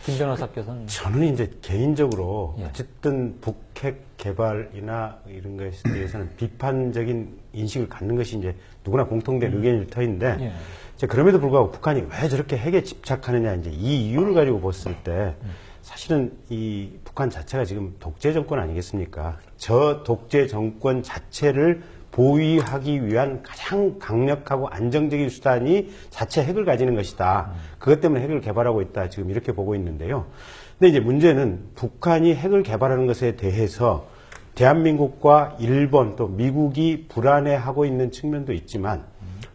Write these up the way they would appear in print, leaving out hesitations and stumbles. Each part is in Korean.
김 변호사께서는 저는 이제 개인적으로 예. 어쨌든 북핵 개발이나 이런 것에 대해서는 비판적인 인식을 갖는 것이 이제 누구나 공통된 의견일 터인데 예. 그럼에도 불구하고 북한이 왜 저렇게 핵에 집착하느냐 이제 이 이유를 가지고 봤을 때 사실은 이 북한 자체가 지금 독재 정권 아니겠습니까? 저 독재 정권 자체를 보위하기 위한 가장 강력하고 안정적인 수단이 자체 핵을 가지는 것이다. 그것 때문에 핵을 개발하고 있다. 지금 이렇게 보고 있는데요. 근데 이제 문제는 북한이 핵을 개발하는 것에 대해서 대한민국과 일본 또 미국이 불안해하고 있는 측면도 있지만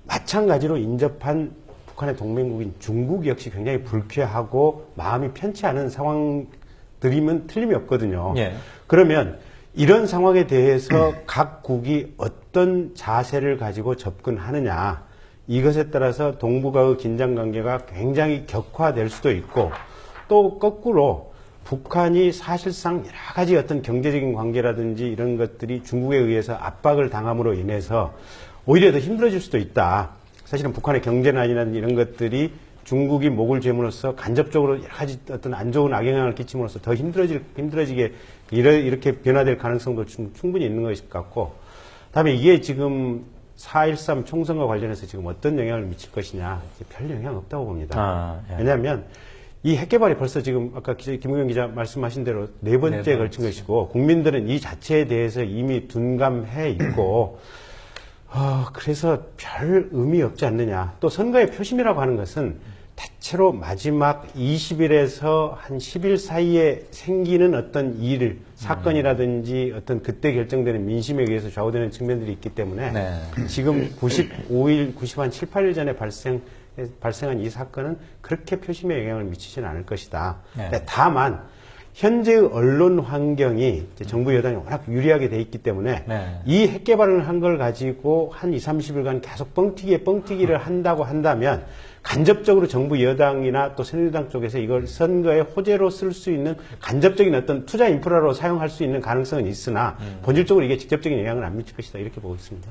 마찬가지로 인접한 북한의 동맹국인 중국 역시 굉장히 불쾌하고 마음이 편치 않은 상황들이면 틀림이 없거든요. 예. 그러면 이런 상황에 대해서 각국이 어떤 자세를 가지고 접근하느냐 이것에 따라서 동북아의 긴장관계가 굉장히 격화될 수도 있고 또 거꾸로 북한이 사실상 여러 가지 어떤 경제적인 관계라든지 이런 것들이 중국에 의해서 압박을 당함으로 인해서 오히려 더 힘들어질 수도 있다. 사실은 북한의 경제난이라든지 이런 것들이 중국이 목을 죄므로써 간접적으로 여러 가지 어떤 안 좋은 악영향을 끼침으로써 더 힘들어지게 이렇게 변화될 가능성도 충분히 있는 것 같고, 다음에 이게 지금 4.13 총선과 관련해서 지금 어떤 영향을 미칠 것이냐, 별 영향 없다고 봅니다. 예. 왜냐하면 이 핵개발이 벌써 지금 아까 김우영 기자 말씀하신 대로 네 번째에 걸친 것이고, 국민들은 이 자체에 대해서 이미 둔감해 있고, 그래서 별 의미 없지 않느냐. 또 선거의 표심이라고 하는 것은 대체로 마지막 20일에서 한 10일 사이에 생기는 어떤 사건이라든지 어떤 그때 결정되는 민심에 의해서 좌우되는 측면들이 있기 때문에 지금 95일, 7, 8일 전에 발생한 이 사건은 그렇게 표심에 영향을 미치지는 않을 것이다. 다만 현재의 언론 환경이 정부 여당이 워낙 유리하게 돼 있기 때문에 이 핵 개발을 한 걸 가지고 한 20, 30일간 계속 뻥튀기를 한다고 한다면 간접적으로 정부 여당이나 또 새누리당 쪽에서 이걸 선거의 호재로 쓸 수 있는 간접적인 어떤 투자 인프라로 사용할 수 있는 가능성은 있으나 본질적으로 이게 직접적인 영향을 안 미칠 것이다 이렇게 보고 있습니다.